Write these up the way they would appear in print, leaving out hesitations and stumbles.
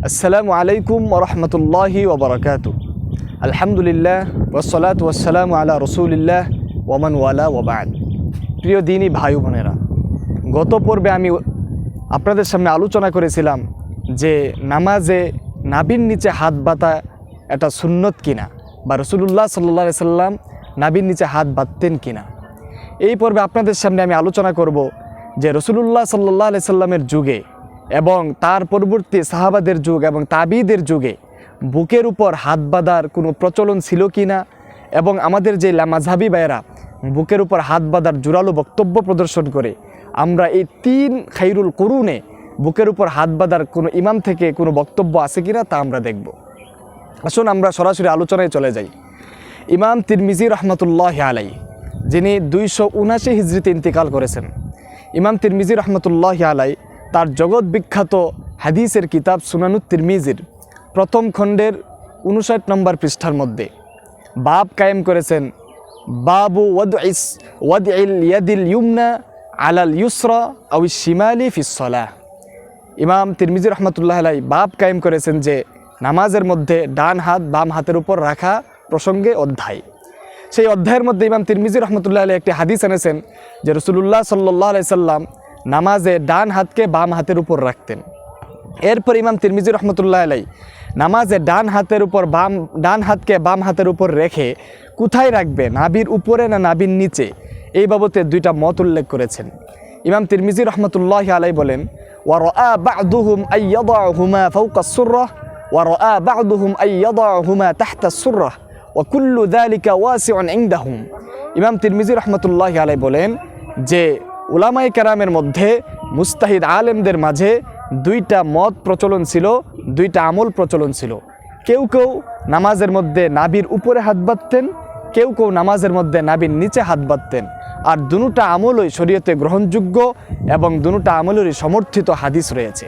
আসসালামু আলাইকুম ওয়া রাহমাতুল্লাহি ওয়া বারাকাতুহু। আলহামদুলিল্লাহ ওয়াসসালাতু ওয়াসসালামু আলা রাসূলিল্লাহ ওয়া মান ওয়ালা ওয়া বা'দ। প্রিয় দ্বীনী ভাই বোনেরা, গত পর্বে আমি আপনাদের সামনে আলোচনা করেছিলাম যে নামাজে নাভির নিচে হাত বাঁধা এটা সুন্নত কিনা, বা রাসূলুল্লাহ সাল্লাল্লাহু আলাইহি সাল্লাম নাভির নিচে হাত বাঁধতেন কিনা। এই পর্বে আপনাদের সামনে আমি আলোচনা করব যে রাসূলুল্লাহ সাল্লাল্লাহু আলাইহি সাল্লামের যুগে এবং তার পরবর্তী সাহাবাদের যুগ এবং তাবিদের যুগে বুকের উপর হাত বাঁধার কোনো প্রচলন ছিল কি না, এবং আমাদের যে মাযহাবী ভাইয়েরা বুকের উপর হাত বাঁধার জোরালো বক্তব্য প্রদর্শন করে, আমরা এই 3 খায়রুল কুরুনে বুকের উপর হাত বাঁধার কোনো ইমাম থেকে কোনো বক্তব্য আছে কিনা তা আমরা দেখব। আসুন আমরা সরাসরি আলোচনায় চলে যাই। ইমাম তিরমিজি রহমতুল্লাহ আলাইহি, যিনি 279 হিজরিতে ইন্তিকাল করেছেন, ইমাম তিরমিজি রহমতুল্লাহ আলাইহি তার জগৎ বিখ্যাত হাদিসের কিতাব সুনানুত তিরমিজির প্রথম খণ্ডের 59 নম্বর পৃষ্ঠার মধ্যে বাব কায়েম করেছেন, বাবু ওয়াদইল ইয়াদিল ইউমনা আলাল ইউসরা আও শিমালি ফিস সালাহ। ইমাম তিরমিজি রহমতুল্লাহ আলাইহি বাব কায়েম করেছেন যে নামাজের মধ্যে ডান হাত বাম হাতের উপর রাখা প্রসঙ্গে অধ্যায়। সেই অধ্যায়ের মধ্যে ইমাম তিরমিজি রহমতুল্লাহ আলাইহি একটি হাদিস এনেছেন যে রাসূলুল্লাহ সাল্লাল্লাহু আলাইহি সাল্লাম নামাজে ডান হাতকে বাম হাতের উপর রাখতেন। এরপর ইমাম তিরমিজি রহমতুল্লাহ আলাইহি নামাজে ডান হাতকে বাম হাতের উপর রেখে কোথায় রাখবে, নাভির উপরে না নাভির নিচে, এই বাবদে 2টা মত উল্লেখ করেছেন। ইমাম তিরমিজি রহমতুল্লাহ আলাইহি বলেন, ওয়া রাআ বা'দুহুম আই ইয়াদাহুমা ফাওকা আস-সুররাহ ওয়া রাআ বা'দুহুম আই ইয়াদাহুমা তাহতা আস-সুররাহ ওয়া কুল্লু যালিকা ওয়াসিউন ইনদাহুম। ইমাম তিরমিজি রহমতুল্লাহ আলাইহি বলেন যে উলামায়ে কেরামের মধ্যে, মুস্তাহিদ আলেমদের মাঝে 2টা মত প্রচলন ছিল, 2টা আমল প্রচলন ছিল। কেউ কেউ নামাজের মধ্যে নাভির উপরে হাত বাঁধতেন, কেউ কেউ নামাজের মধ্যে নাভির নিচে হাত বাঁধতেন। আর দুটো আমলই শরীয়তে গ্রহণযোগ্য এবং দুটো আমলেরই সমর্থিত হাদিস রয়েছে।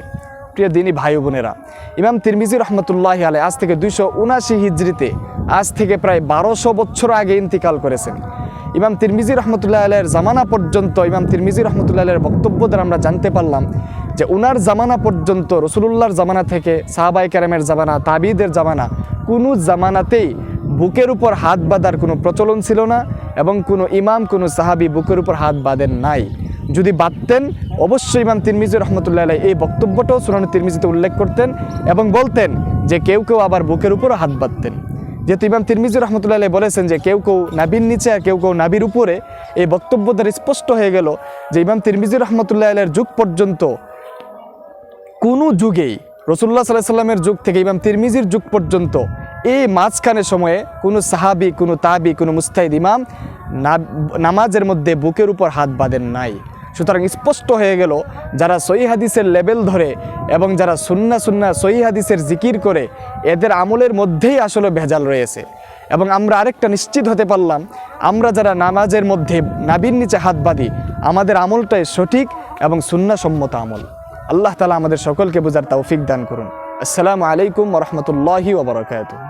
প্রিয় দ্বীনী ভাই বোনেরা, ইমাম তিরমিজি রহমতুল্লাহ আলাইহি আজ থেকে 279 হিজরিতে, আজ থেকে প্রায় 1200 বছর আগে ইন্তিকাল করেছেন। ইমাম তিরমিজি রহমতুল্লাহ আলাইহির জামানা পর্যন্ত, ইমাম তিরমিজি রহমতুল্লাহ আলাইহির বক্তব্য দ্বারা আমরা জানতে পারলাম যে উনার জামানা পর্যন্ত, রাসূলুল্লাহর জামানা থেকে সাহাবায়ে কেরামের জামানা, তাবিদের জামানা, কোনো জামানাতেই বুকের উপর হাত বাঁধার কোনো প্রচলন ছিল না, এবং কোনো ইমাম, কোনো সাহাবী বুকের উপর হাত বাঁধেন নাই। যদি বাঁধতেন অবশ্যই ইমাম তিরমিজি রহমতুল্লাহ আলাইহি এই বক্তব্যটাও সুনানুত তিরমিজিতে উল্লেখ করতেন এবং বলতেন যে কেউ কেউ আবার বুকের উপর হাত বাঁধতেন। যেহেতু ইমাম তিরমিজি রহমতুল্লাহ আলাইহি বলেছেন যে কেউ কেউ নাভির নিচে আর কেউ কেউ নাভির উপরে, এই বক্তব্য দ্বারা স্পষ্ট হয়ে গেল যে ইমাম তিরমিজি রহমতুল্লাহ আলাইহির যুগ পর্যন্ত কোনো যুগেই, রাসূলুল্লাহ সাল্লাল্লাহু আলাইহি সাল্লামের যুগ থেকে ইমাম তিরমিজির যুগ পর্যন্ত এই মাঝখানের সময়ে কোনো সাহাবী, কোনো তাবি, কোনো মুস্তাহিদ ইমাম নামাজের মধ্যে বুকের উপর হাত বাঁধেন নাই। সুতরাং স্পষ্ট হয়ে গেল যারা সহিহ হাদিসের লেভেল ধরে এবং যারা সুন্নাহ সহিহ হাদিসের জিকির করে, এদের আমলের মধ্যেই আসলে ভেজাল রয়েছে। এবং আমরা আরেকটা নিশ্চিত হতে পারলাম, আমরা যারা নামাজের মধ্যে নাভির নিচে হাত বাঁধি, আমাদের আমলটাই সঠিক এবং সুন্নাহসম্মত আমল। আল্লাহ তাআলা আমাদের সকলকে বুঝার তৌফিক দান করুন। আসসালামু আলাইকুম ওয়া রাহমাতুল্লাহি ওয়া বারাকাতুহু।